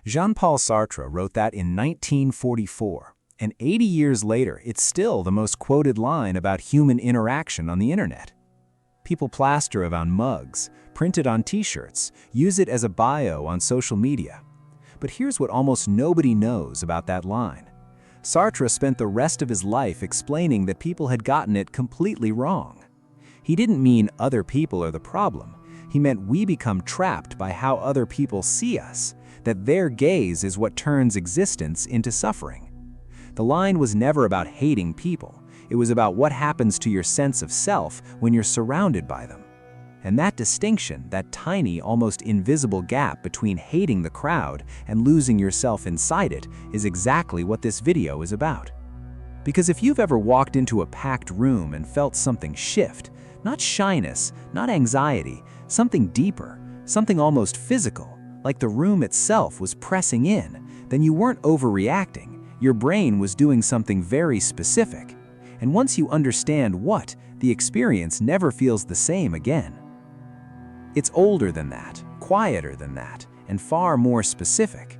Jean-Paul Sartre wrote that in 1944, and 80 years later, it's still the most quoted line about human interaction on the internet. People plaster it on mugs, print it on t-shirts, use it as a bio on social media. But here's what almost nobody knows about that line. Sartre spent the rest of his life explaining that people had gotten it completely wrong. He didn't mean other people are the problem. He meant we become trapped by how other people see us, that their gaze is what turns existence into suffering. The line was never about hating people. It was about what happens to your sense of self when you're surrounded by them. And that distinction, that tiny, almost invisible gap between hating the crowd and losing yourself inside it, is exactly what this video is about. Because if you've ever walked into a packed room and felt something shift, not shyness, not anxiety, something deeper, something almost physical, like the room itself was pressing in, then you weren't overreacting. Your brain was doing something very specific. And once you understand what, the experience never feels the same again. It's older than that, quieter than that, and far more specific.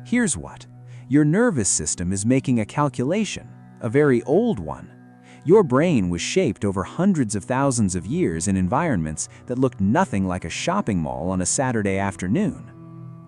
Here's what. Your nervous system is making a calculation, a very old one. Your brain was shaped over hundreds of thousands of years in environments that looked nothing like a shopping mall on a Saturday afternoon.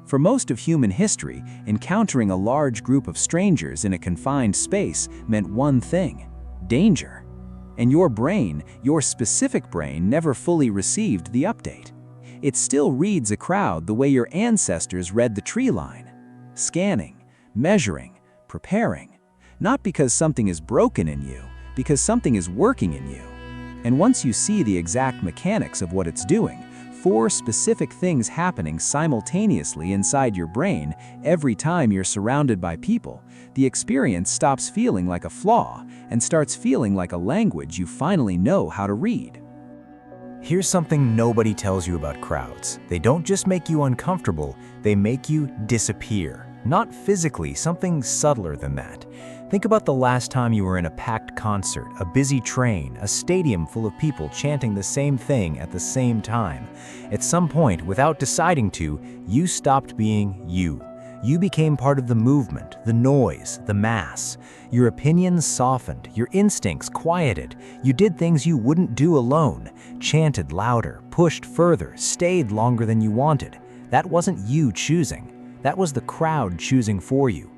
For most of human history, encountering a large group of strangers in a confined space meant one thing: danger. And your brain, your specific brain, never fully received the update. It still reads a crowd the way your ancestors read the tree line. Scanning, measuring, preparing. Not because something is broken in you, because something is working in you. And once you see the exact mechanics of what it's doing, 4 specific things happening simultaneously inside your brain every time you're surrounded by people, the experience stops feeling like a flaw and starts feeling like a language you finally know how to read. Here's something nobody tells you about crowds. They don't just make you uncomfortable, they make you disappear. Not physically, something subtler than that. Think about the last time you were in a packed concert, a busy train, a stadium full of people chanting the same thing at the same time. At some point, without deciding to, you stopped being you. You became part of the movement, the noise, the mass. Your opinions softened, your instincts quieted. You did things you wouldn't do alone, chanted louder, pushed further, stayed longer than you wanted. That wasn't you choosing. That was the crowd choosing for you.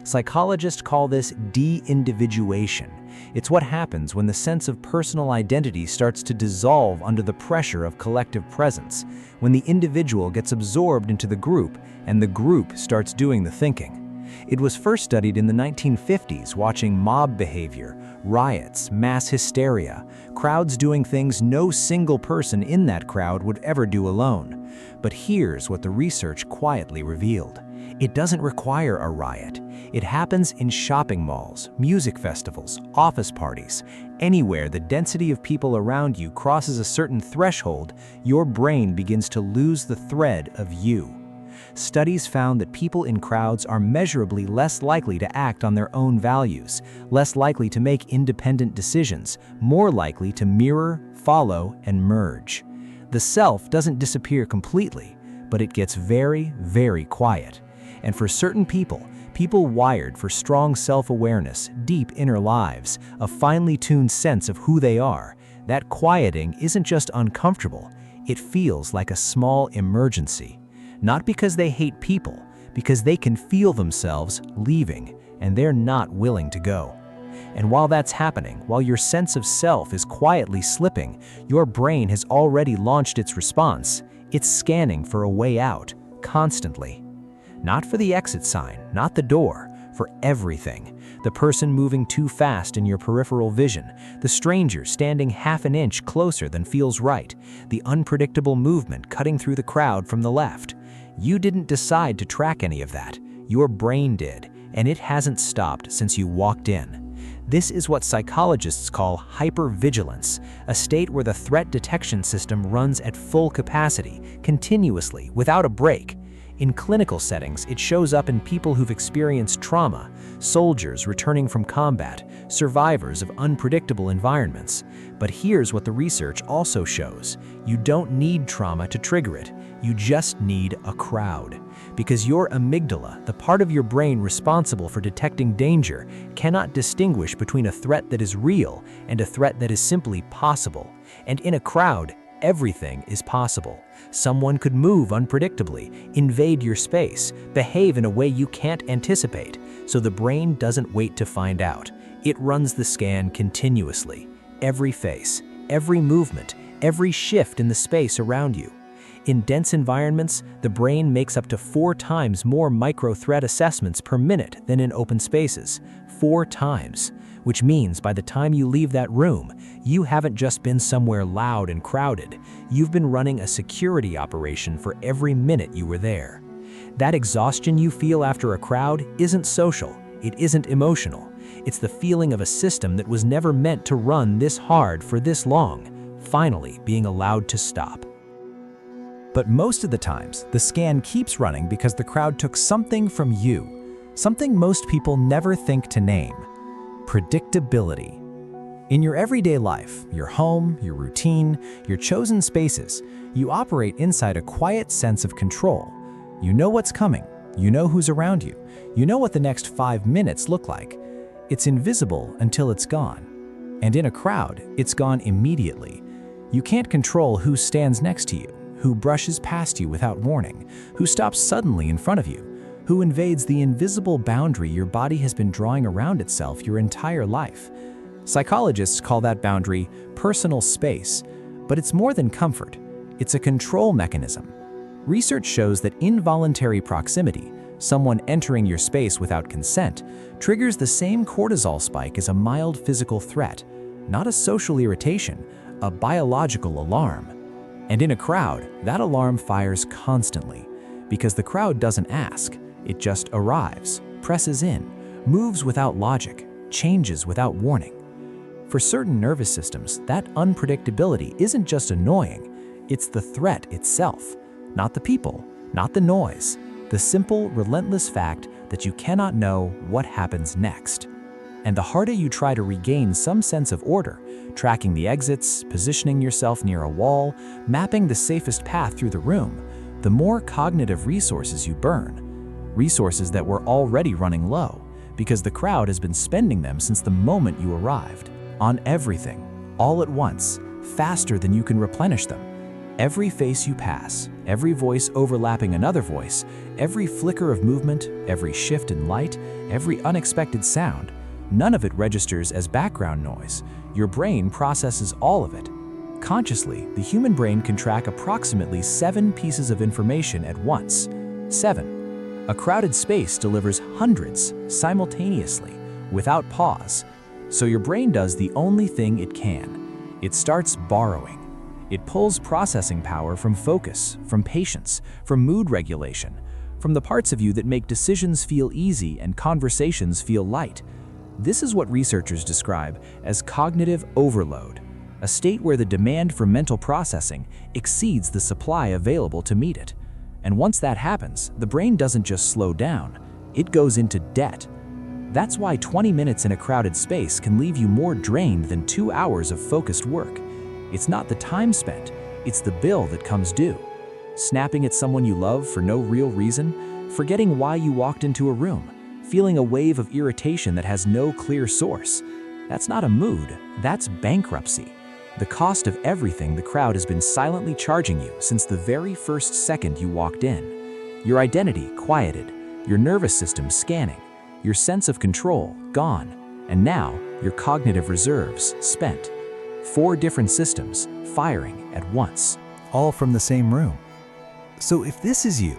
Psychologists call this de-individuation. It's what happens when the sense of personal identity starts to dissolve under the pressure of collective presence, when the individual gets absorbed into the group and the group starts doing the thinking. It was first studied in the 1950s, watching mob behavior, riots, mass hysteria, crowds doing things no single person in that crowd would ever do alone. But here's what the research quietly revealed. It doesn't require a riot. It happens in shopping malls, music festivals, office parties. Anywhere the density of people around you crosses a certain threshold, your brain begins to lose the thread of you. Studies found that people in crowds are measurably less likely to act on their own values, less likely to make independent decisions, more likely to mirror, follow, and merge. The self doesn't disappear completely, but it gets very, very quiet. And for certain people wired for strong self-awareness, deep inner lives, a finely tuned sense of who they are, that quieting isn't just uncomfortable, it feels like a small emergency. Not because they hate people, because they can feel themselves leaving, and they're not willing to go. And while that's happening, while your sense of self is quietly slipping, your brain has already launched its response. It's scanning for a way out, constantly. Not for the exit sign, not the door, for everything. The person moving too fast in your peripheral vision, the stranger standing half an inch closer than feels right, the unpredictable movement cutting through the crowd from the left. You didn't decide to track any of that. Your brain did, and it hasn't stopped since you walked in. This is what psychologists call hypervigilance, a state where the threat detection system runs at full capacity, continuously, without a break. In clinical settings, it shows up in people who've experienced trauma, soldiers returning from combat, survivors of unpredictable environments. But here's what the research also shows. You don't need trauma to trigger it. You just need a crowd. because your amygdala, the part of your brain responsible for detecting danger, cannot distinguish between a threat that is real and a threat that is simply possible. And in a crowd, everything is possible. Someone could move unpredictably, invade your space, behave in a way you can't anticipate, so the brain doesn't wait to find out. It runs the scan continuously. Every face, every movement, every shift in the space around you. In dense environments, the brain makes up to 4 times more micro-threat assessments per minute than in open spaces. 4 times. Which means by the time you leave that room, you haven't just been somewhere loud and crowded. You've been running a security operation for every minute you were there. That exhaustion you feel after a crowd isn't social. It isn't emotional. It's the feeling of a system that was never meant to run this hard for this long, finally being allowed to stop. But most of the times, the scan keeps running because the crowd took something from you, something most people never think to name: predictability. In your everyday life, your home, your routine, your chosen spaces, you operate inside a quiet sense of control. You know what's coming, you know who's around you, you know what the next 5 minutes look like. It's invisible until it's gone. And in a crowd, it's gone immediately. You can't control who stands next to you, who brushes past you without warning, who stops suddenly in front of you, who invades the invisible boundary your body has been drawing around itself your entire life. Psychologists call that boundary personal space, but it's more than comfort. It's a control mechanism. Research shows that involuntary proximity, someone entering your space without consent, triggers the same cortisol spike as a mild physical threat, not a social irritation, a biological alarm. And in a crowd, that alarm fires constantly, because the crowd doesn't ask. It just arrives, presses in, moves without logic, changes without warning. For certain nervous systems, that unpredictability isn't just annoying, it's the threat itself. Not the people, not the noise, the simple, relentless fact that you cannot know what happens next. And the harder you try to regain some sense of order, tracking the exits, positioning yourself near a wall, mapping the safest path through the room, the more cognitive resources you burn. Resources that were already running low, because the crowd has been spending them since the moment you arrived, on everything, all at once, faster than you can replenish them. Every face you pass, every voice overlapping another voice, every flicker of movement, every shift in light, every unexpected sound, none of it registers as background noise. Your brain processes all of it. Consciously, the human brain can track approximately 7 pieces of information at once. 7. A crowded space delivers hundreds simultaneously, without pause. So your brain does the only thing it can. It starts borrowing. It pulls processing power from focus, from patience, from mood regulation, from the parts of you that make decisions feel easy and conversations feel light. This is what researchers describe as cognitive overload, a state where the demand for mental processing exceeds the supply available to meet it. And once that happens, the brain doesn't just slow down, it goes into debt. That's why 20 minutes in a crowded space can leave you more drained than 2 hours of focused work. It's not the time spent, it's the bill that comes due. Snapping at someone you love for no real reason, forgetting why you walked into a room, feeling a wave of irritation that has no clear source. That's not a mood, that's bankruptcy. The cost of everything the crowd has been silently charging you since the very first second you walked in. Your identity quieted, your nervous system scanning, your sense of control gone, and now your cognitive reserves spent. 4 different systems firing at once. All from the same room. So if this is you,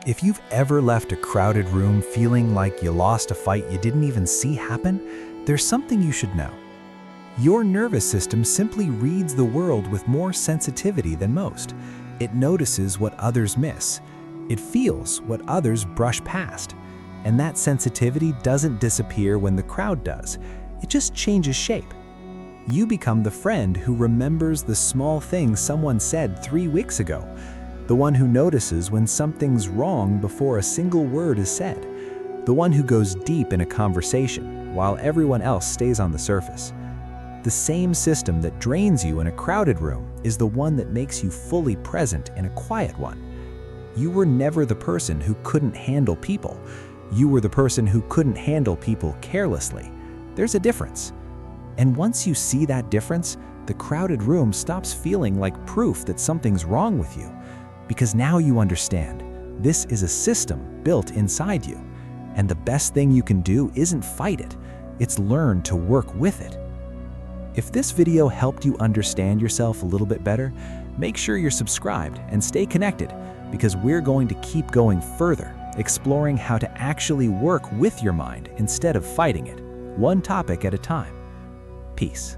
if you've ever left a crowded room feeling like you lost a fight you didn't even see happen, there's something you should know. Your nervous system simply reads the world with more sensitivity than most. It notices what others miss. It feels what others brush past. And that sensitivity doesn't disappear when the crowd does. It just changes shape. You become the friend who remembers the small things someone said 3 weeks ago, the one who notices when something's wrong before a single word is said, the one who goes deep in a conversation while everyone else stays on the surface. The same system that drains you in a crowded room is the one that makes you fully present in a quiet one. You were never the person who couldn't handle people. You were the person who couldn't handle people carelessly. There's a difference. And once you see that difference, the crowded room stops feeling like proof that something's wrong with you. Because now you understand, this is a system built inside you. And the best thing you can do isn't fight it, it's learn to work with it. If this video helped you understand yourself a little bit better, make sure you're subscribed and stay connected, because we're going to keep going further, exploring how to actually work with your mind instead of fighting it, one topic at a time. Peace.